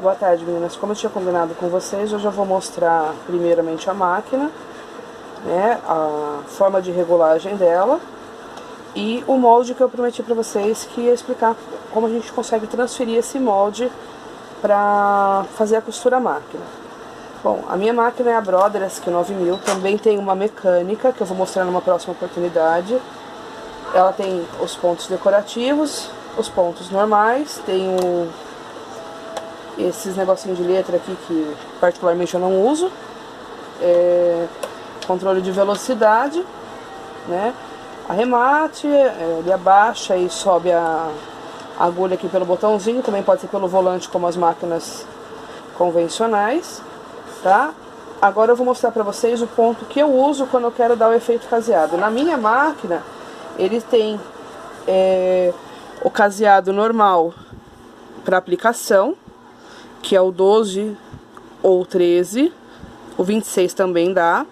Boa tarde, meninas. Como eu tinha combinado com vocês, hoje eu vou mostrar primeiramente a máquina, né, a forma de regulagem dela e o molde que eu prometi para vocês, que ia explicar como a gente consegue transferir esse molde para fazer a costura à máquina. Bom, a minha máquina é a Brother SQ9000, também tem uma mecânica que eu vou mostrar numa próxima oportunidade. Ela tem os pontos decorativos, os pontos normais, tem esses negocinhos de letra aqui que particularmente eu não uso, controle de velocidade, né? Arremate, ele abaixa e sobe a agulha aqui pelo botãozinho, também pode ser pelo volante como as máquinas convencionais, tá? Agora eu vou mostrar pra vocês o ponto que eu uso quando eu quero dar o efeito caseado. Na minha máquina, ele tem o caseado normal para aplicação, que é o 12 ou 13, o 26 também dá,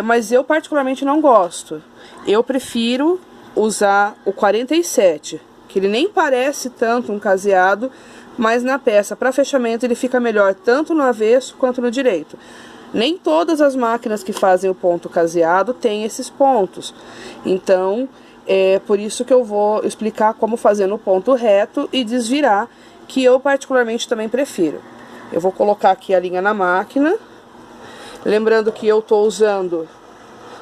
mas eu particularmente não gosto. Eu prefiro usar o 47, que ele nem parece tanto um caseado, mas na peça para fechamento ele fica melhor tanto no avesso quanto no direito. Nem todas as máquinas que fazem o ponto caseado têm esses pontos, então é por isso que eu vou explicar como fazer no ponto reto e desvirar, que eu particularmente também prefiro. Eu vou colocar aqui a linha na máquina, lembrando que eu estou usando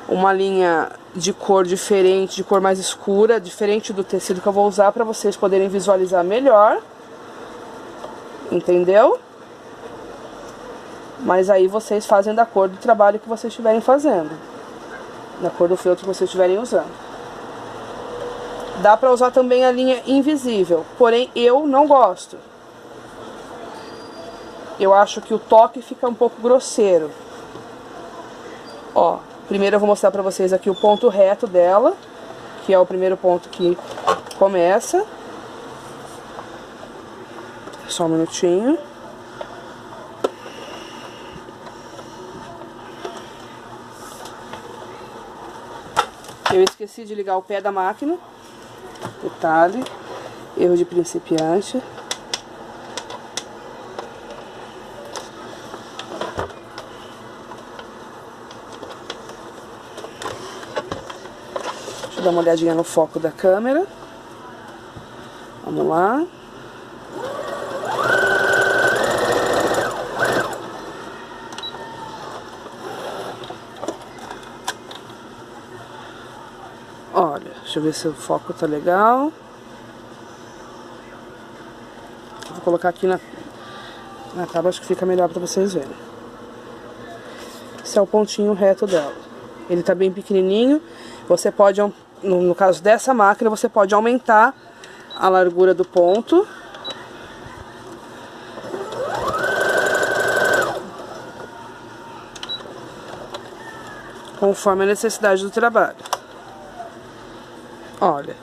uma linha de cor diferente, de cor mais escura, diferente do tecido que eu vou usar, para vocês poderem visualizar melhor, entendeu? Mas aí vocês fazem da cor do trabalho que vocês estiverem fazendo, da cor do feltro que vocês estiverem usando. Dá pra usar também a linha invisível, porém eu não gosto. Eu acho que o toque fica um pouco grosseiro. Ó, primeiro eu vou mostrar pra vocês aqui o ponto reto dela, que é o primeiro ponto que começa. Só um minutinho. Eu esqueci de ligar o pé da máquina. Detalhe, erro de principiante. Deixa eu dar uma olhadinha no foco da câmera. Vamos lá. Olha, deixa eu ver se o foco tá legal. Vou colocar aqui na tábua, acho que fica melhor pra vocês verem. Esse é o pontinho reto dela. Ele tá bem pequenininho. Você pode, no caso dessa máquina, você pode aumentar a largura do ponto. Conforme a necessidade do trabalho. Olha.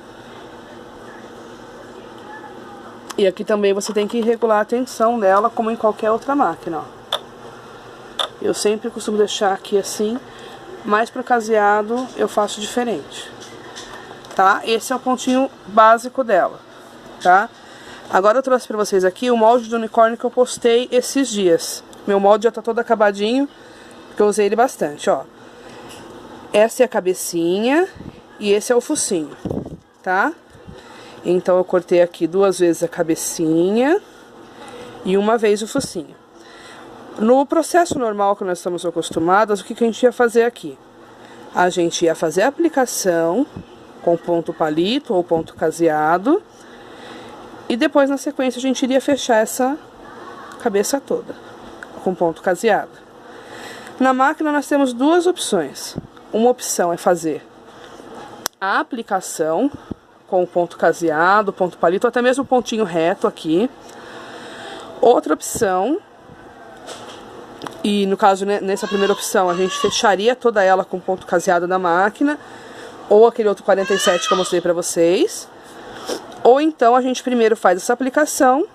E aqui também você tem que regular a tensão dela, como em qualquer outra máquina, ó. Eu sempre costumo deixar aqui assim, mas para caseado eu faço diferente, tá? Esse é o pontinho básico dela, tá? Agora eu trouxe pra vocês aqui o molde do unicórnio que eu postei esses dias. Meu molde já tá todo acabadinho, porque eu usei ele bastante, ó. Essa é a cabecinha e esse é o focinho, tá? Então eu cortei aqui 2 vezes a cabecinha e 1 vez o focinho. No processo normal que nós estamos acostumados, o que a gente ia fazer aqui? A gente ia fazer a aplicação com ponto palito ou ponto caseado e depois na sequência a gente iria fechar essa cabeça toda com ponto caseado. Na máquina nós temos 2 opções. Uma opção é fazer a aplicação com o ponto caseado, ponto palito, até mesmo o pontinho reto aqui. Outra opção, e no caso, né, nessa primeira opção, a gente fecharia toda ela com ponto caseado da máquina, ou aquele outro 47 que eu mostrei pra vocês. Ou então a gente primeiro faz essa aplicação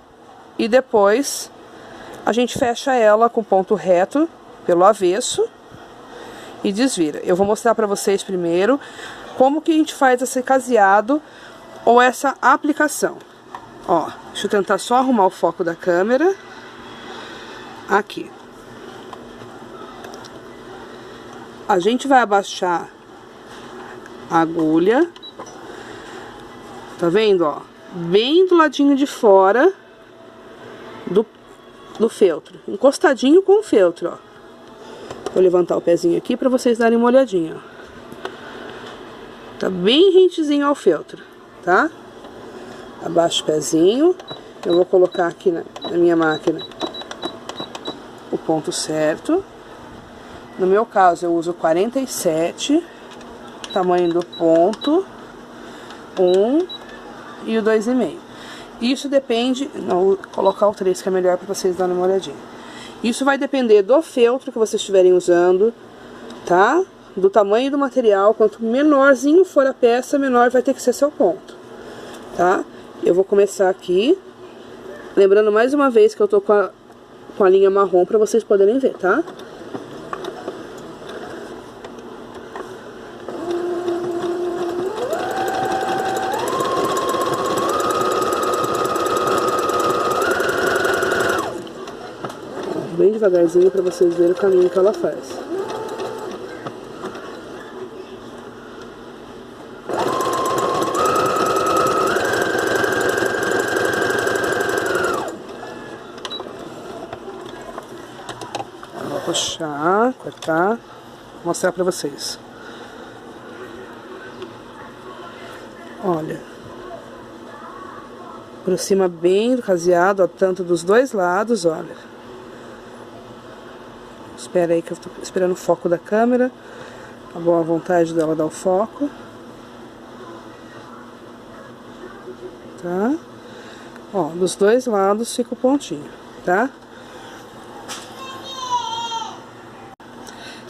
e depois a gente fecha ela com ponto reto pelo avesso e desvira. Eu vou mostrar pra vocês primeiro como que a gente faz esse caseado ou essa aplicação. Ó, deixa eu tentar só arrumar o foco da câmera. Aqui. A gente vai abaixar a agulha. Tá vendo, ó? Bem do ladinho de fora do feltro. Encostadinho com o feltro, ó. Vou levantar o pezinho aqui pra vocês darem uma olhadinha, ó. Tá bem rentezinho ao feltro, tá? Abaixo o pezinho. Eu vou colocar aqui na minha máquina o ponto certo. No meu caso, eu uso 47, tamanho do ponto, 1 e o 2,5. Isso depende, não, vou colocar o 3 que é melhor para vocês darem uma olhadinha. Isso vai depender do feltro que vocês estiverem usando, tá? Do tamanho do material, quanto menorzinho for a peça, menor vai ter que ser seu ponto, tá? Eu vou começar aqui, lembrando mais uma vez que eu tô com a linha marrom para vocês poderem ver, tá? Bem devagarzinho para vocês verem o caminho que ela faz. Vou puxar, cortar, vou mostrar para vocês. Olha, aproxima bem do caseado, ó, tanto dos dois lados, olha. Espera aí que eu tô esperando o foco da câmera. A boa vontade dela dar o foco. Tá? Ó, dos dois lados fica o pontinho, tá?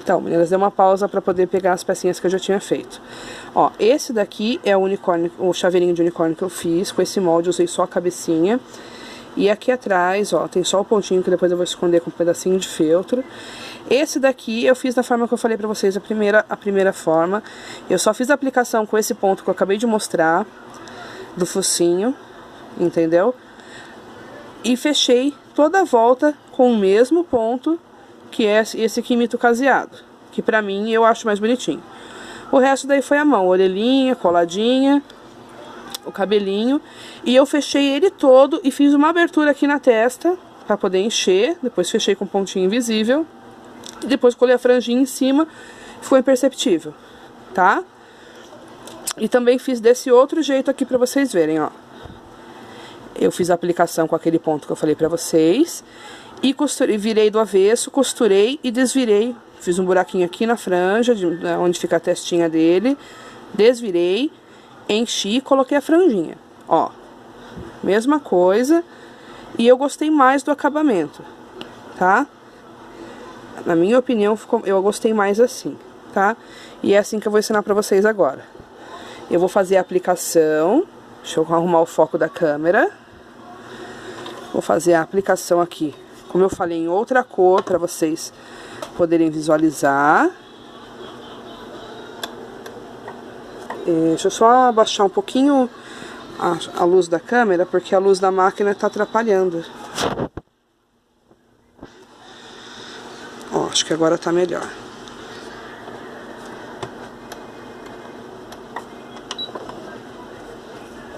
Então, meninas, dei uma pausa para poder pegar as pecinhas que eu já tinha feito. Ó, esse daqui é o unicórnio, o chaveirinho de unicórnio que eu fiz. Com esse molde, eu usei só a cabecinha. E aqui atrás, ó, tem só o pontinho que depois eu vou esconder com um pedacinho de feltro. Esse daqui eu fiz da forma que eu falei pra vocês, a primeira forma. Eu só fiz a aplicação com esse ponto que eu acabei de mostrar, do focinho, entendeu? E fechei toda a volta com o mesmo ponto, que é esse que imita o caseado. Que pra mim, eu acho mais bonitinho. O resto daí foi a mão, orelhinha, coladinha, o cabelinho, e eu fechei ele todo e fiz uma abertura aqui na testa para poder encher. Depois fechei com um pontinho invisível e depois colei a franjinha em cima, ficou imperceptível, tá? E também fiz desse outro jeito aqui para vocês verem, ó. Eu fiz a aplicação com aquele ponto que eu falei para vocês e costurei, virei do avesso, costurei e desvirei. Fiz um buraquinho aqui na franja, onde fica a testinha dele, desvirei, enchi e coloquei a franjinha, ó, mesma coisa, e eu gostei mais do acabamento, tá? Na minha opinião, eu gostei mais assim, tá? E é assim que eu vou ensinar pra vocês agora. Eu vou fazer a aplicação, deixa eu arrumar o foco da câmera, vou fazer a aplicação aqui, como eu falei, em outra cor, pra vocês poderem visualizar. Deixa eu só abaixar um pouquinho a luz da câmera, porque a luz da máquina tá atrapalhando. Ó, acho que agora tá melhor.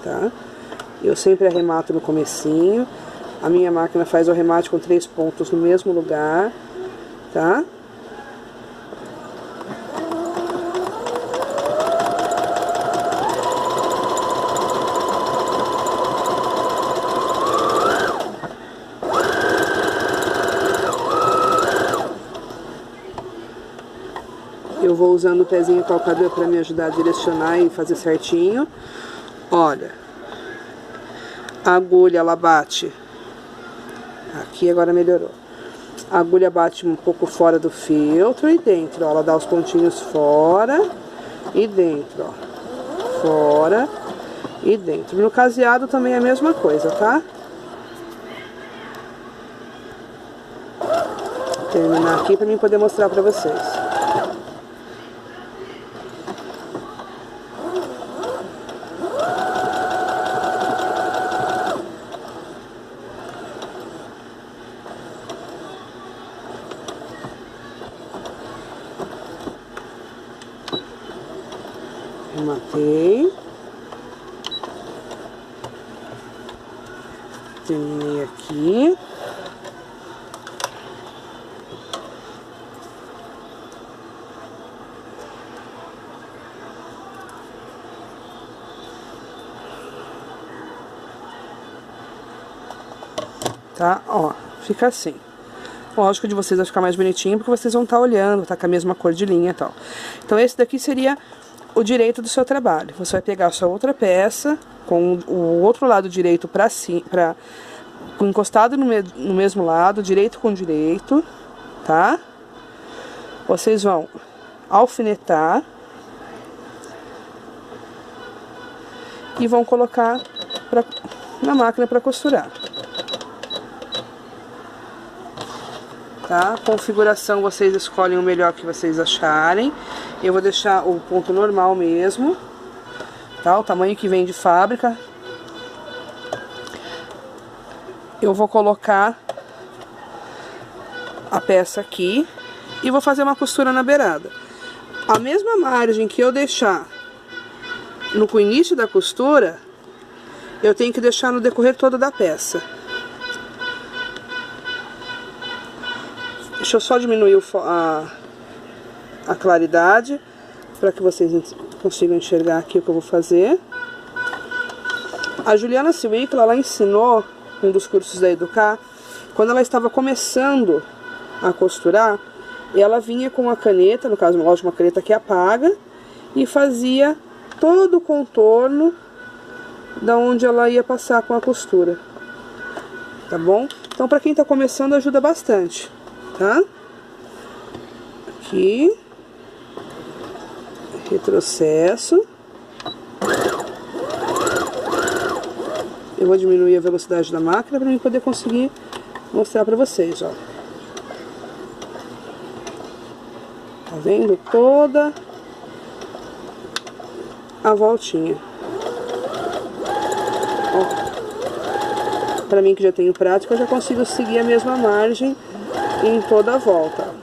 Tá? Eu sempre arremato no comecinho. A minha máquina faz o arremate com 3 pontos no mesmo lugar, tá? Eu vou usando o pezinho calcador para me ajudar a direcionar e fazer certinho. Olha, a agulha ela bate, aqui agora melhorou. A agulha bate um pouco fora do feltro e dentro, ó, ela dá os pontinhos fora e dentro, ó, fora e dentro. No caseado também é a mesma coisa, tá? Vou terminar aqui para mim poder mostrar para vocês. Matei. Terminei aqui. Tá? Ó, fica assim. Lógico, de vocês vai ficar mais bonitinho, porque vocês vão estar olhando, tá com a mesma cor de linha e tal. Então esse daqui seria o direito do seu trabalho. Você vai pegar a sua outra peça, com o outro lado direito pra cima, encostado no mesmo lado, direito com direito, tá? Vocês vão alfinetar e vão colocar na máquina para costurar. Tá? Configuração vocês escolhem o melhor que vocês acharem. Eu vou deixar o ponto normal mesmo, tá? O tamanho que vem de fábrica. Eu vou colocar a peça aqui e vou fazer uma costura na beirada. A mesma margem que eu deixar no início da costura, eu tenho que deixar no decorrer todo da peça. Deixa eu só diminuir a claridade para que vocês consigam enxergar aqui o que eu vou fazer. A Juliana Silveira, ela ensinou um dos cursos da Educar, quando ela estava começando a costurar, ela vinha com uma caneta, no caso, lógico, uma caneta que apaga, e fazia todo o contorno da onde ela ia passar com a costura, tá bom? Então, para quem está começando, ajuda bastante, tá? Aqui, retrocesso. Eu vou diminuir a velocidade da máquina para eu poder conseguir mostrar para vocês, ó. Tá vendo? Toda a voltinha. Ó. Pra mim que já tenho prática, eu já consigo seguir a mesma margem em toda a volta.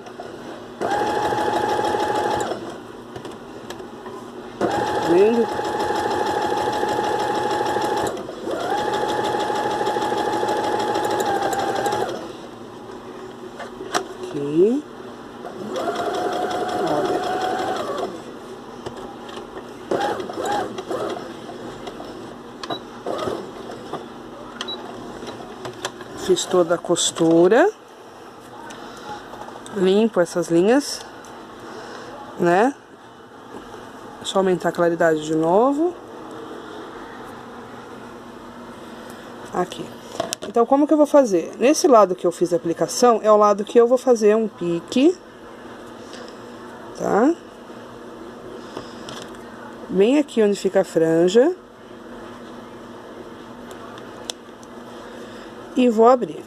Tá vendo? Aqui. Olha. Fiz toda a costura. Limpo essas linhas, né? Só aumentar a claridade de novo. Aqui. Então, como que eu vou fazer? Nesse lado que eu fiz a aplicação, é o lado que eu vou fazer um pique, tá? Bem aqui onde fica a franja. E vou abrir.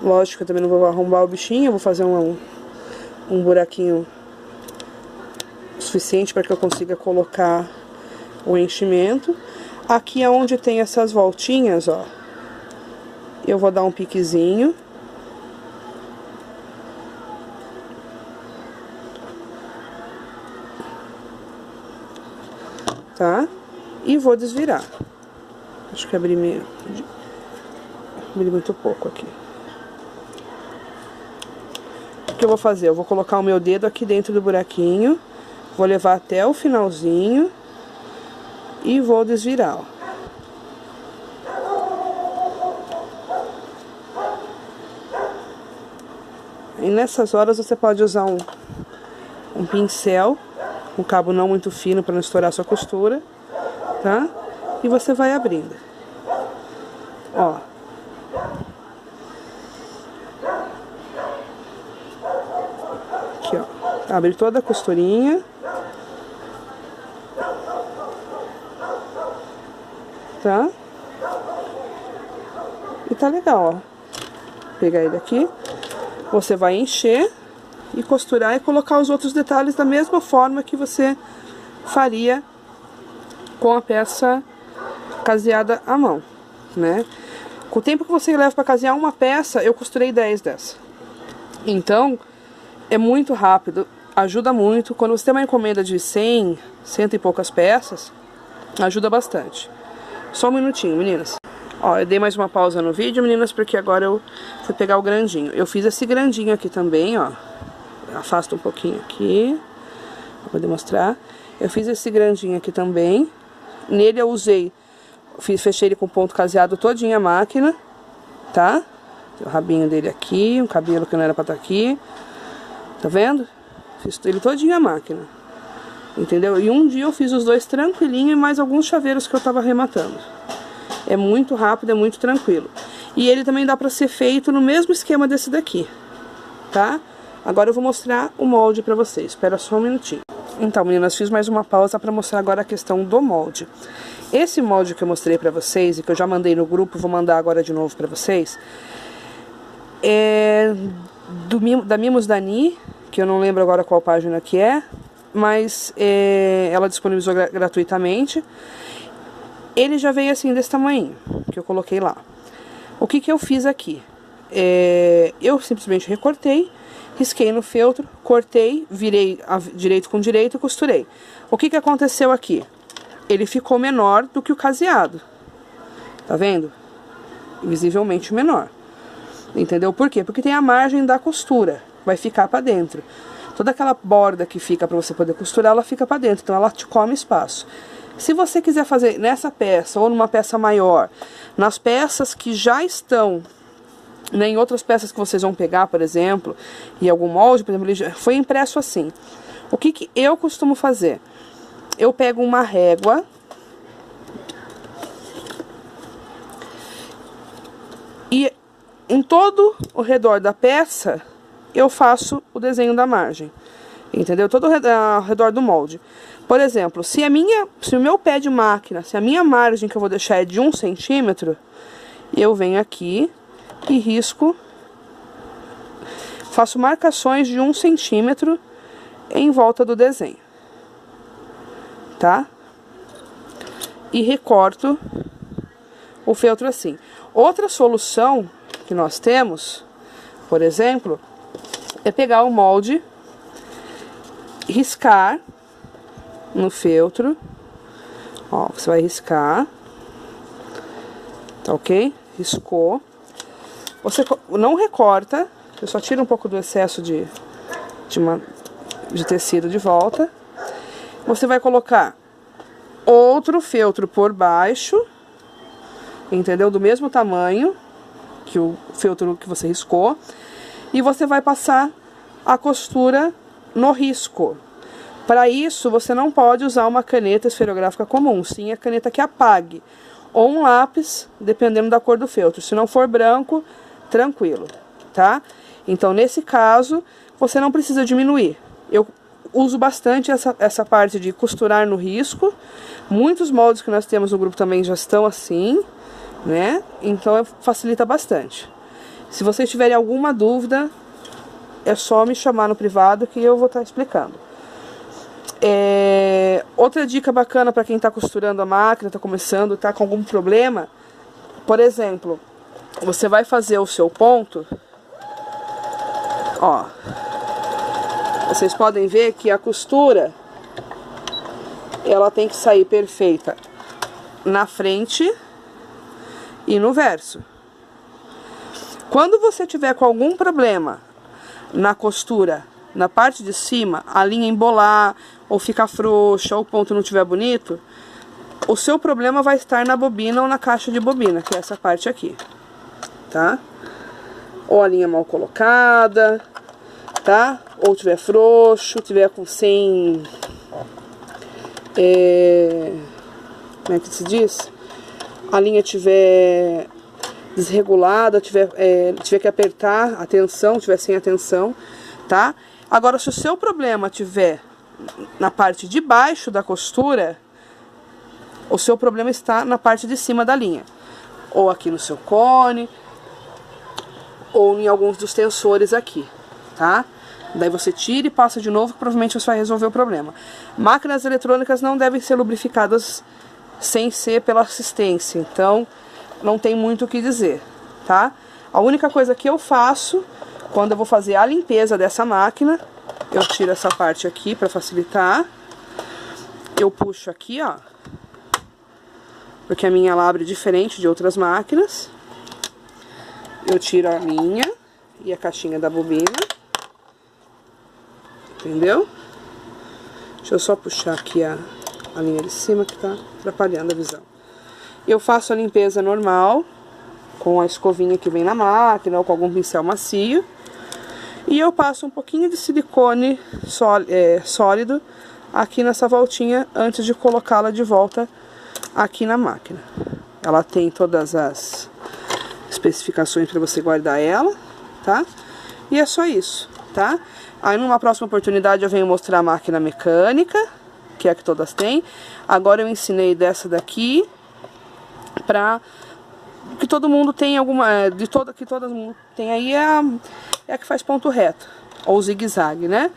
Lógico que eu também não vou arrombar o bichinho, eu vou fazer um buraquinho suficiente para que eu consiga colocar o enchimento. Aqui é onde tem essas voltinhas, ó. Eu vou dar um piquezinho. Tá? E vou desvirar. Acho que abri muito pouco aqui. O que eu vou fazer? Eu vou colocar o meu dedo aqui dentro do buraquinho. Vou levar até o finalzinho. E vou desvirar, ó. E nessas horas você pode usar um pincel, um cabo não muito fino para não estourar a sua costura, tá? E você vai abrindo. Ó. Aqui, ó. Abre toda a costurinha. Tá? E tá legal, ó. Vou pegar ele aqui. Você vai encher e costurar e colocar os outros detalhes da mesma forma que você faria com a peça caseada à mão, né? Com o tempo que você leva para casear uma peça, eu costurei 10 dessa. Então, é muito rápido. ajuda muito. Quando você tem uma encomenda de 100 e poucas peças, ajuda bastante. Só um minutinho, meninas. Ó, eu dei mais uma pausa no vídeo, meninas, porque agora eu fui pegar o grandinho. Eu fiz esse grandinho aqui também, ó. Afasta um pouquinho aqui, pra poder mostrar. Eu fiz esse grandinho aqui também. Nele eu usei, fechei ele com ponto caseado todinho a máquina, tá? Tem o rabinho dele aqui, um cabelo que não era pra estar aqui. Tá vendo? Fiz ele todinho a máquina. Entendeu? E um dia eu fiz os dois tranquilinho e mais alguns chaveiros que eu tava arrematando. É muito rápido, é muito tranquilo. E ele também dá pra ser feito no mesmo esquema desse daqui, tá? Agora eu vou mostrar o molde pra vocês. Espera só um minutinho. Então, meninas, fiz mais uma pausa pra mostrar agora a questão do molde. Esse molde que eu mostrei pra vocês e que eu já mandei no grupo, vou mandar agora de novo pra vocês, é da Mimos Dani, que eu não lembro agora qual página que é, mas ela disponibilizou gratuitamente. Ele já veio assim, desse tamanho, que eu coloquei lá. O que que eu fiz aqui? Eu simplesmente recortei, risquei no feltro, cortei, virei direito com direito e costurei. O que que aconteceu aqui? Ele ficou menor do que o caseado. Tá vendo? Visivelmente menor. Entendeu? Por quê? Porque tem a margem da costura. Vai ficar pra dentro. Toda aquela borda que fica pra você poder costurar, ela fica pra dentro. Então ela te come espaço. Se você quiser fazer nessa peça ou numa peça maior, nas peças que já estão, né, em outras peças que vocês vão pegar, por exemplo, e algum molde, por exemplo, ele já foi impresso assim. O que que eu costumo fazer? Eu pego uma régua e em todo o redor da peça eu faço o desenho da margem, entendeu? Todo ao redor do molde. Por exemplo, se o meu pé de máquina, se a minha margem que eu vou deixar é de 1 centímetro, eu venho aqui e risco, faço marcações de 1 centímetro em volta do desenho, tá? E recorto o feltro assim. Outra solução que nós temos, por exemplo, é pegar o molde, riscar no feltro, ó, você vai riscar, tá ok? Riscou. Você não recorta, você só tira um pouco do excesso de tecido de volta. Você vai colocar outro feltro por baixo, entendeu? Do mesmo tamanho que o feltro que você riscou. E você vai passar a costura no risco. Para isso, você não pode usar uma caneta esferográfica comum, sim a caneta que apague, ou um lápis, dependendo da cor do feltro. Se não for branco, tranquilo, tá? Então, nesse caso, você não precisa diminuir. Eu uso bastante essa parte de costurar no risco. Muitos moldes que nós temos no grupo também já estão assim, né? Então, facilita bastante. Se vocês tiverem alguma dúvida, é só me chamar no privado que eu vou estar explicando. Outra dica bacana para quem está costurando a máquina, está começando, está com algum problema, por exemplo, você vai fazer o seu ponto, ó, vocês podem ver que a costura, ela tem que sair perfeita na frente e no verso. Quando você tiver com algum problema na costura, na parte de cima, a linha embolar, ou ficar frouxa, ou o ponto não estiver bonito, o seu problema vai estar na bobina ou na caixa de bobina, que é essa parte aqui, tá? Ou a linha mal colocada, tá? Ou tiver frouxo, tiver com sem... como é que se diz? A linha tiver desregulada, tiver que apertar a tensão, tiver sem a tensão, tá? Agora, se o seu problema tiver na parte de baixo da costura, o seu problema está na parte de cima da linha, ou aqui no seu cone, ou em alguns dos tensores aqui, tá? Daí você tira e passa de novo, que provavelmente você vai resolver o problema. Máquinas eletrônicas não devem ser lubrificadas sem ser pela assistência, então não tem muito o que dizer, tá? A única coisa que eu faço quando eu vou fazer a limpeza dessa máquina Eu tiro essa parte aqui pra facilitar. Eu puxo aqui, ó. Porque a minha ela abre diferente de outras máquinas. Eu tiro a linha e a caixinha da bobina. Entendeu? Deixa eu só puxar aqui a linha de cima que tá atrapalhando a visão. Eu faço a limpeza normal, com a escovinha que vem na máquina ou com algum pincel macio. E eu passo um pouquinho de silicone sólido aqui nessa voltinha antes de colocá-la de volta aqui na máquina. Ela tem todas as especificações para você guardar ela, tá? E é só isso, tá? Aí numa próxima oportunidade eu venho mostrar a máquina mecânica, que é a que todas têm. Agora eu ensinei dessa daqui pra que todo mundo tem alguma, que todo mundo tem aí é a que faz ponto reto, ou zigue-zague, né?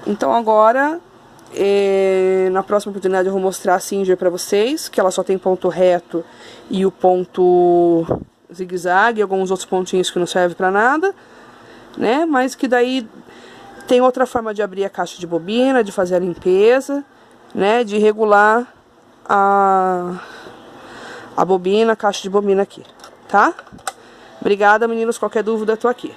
Então agora, na próxima oportunidade eu vou mostrar a Singer pra vocês, que ela só tem ponto reto e o ponto zigue-zague, alguns outros pontinhos que não servem pra nada, né? Mas que daí tem outra forma de abrir a caixa de bobina, de fazer a limpeza, né? De regular a bobina, a caixa de bobina aqui, tá? Obrigada, meninos. Qualquer dúvida, eu tô aqui.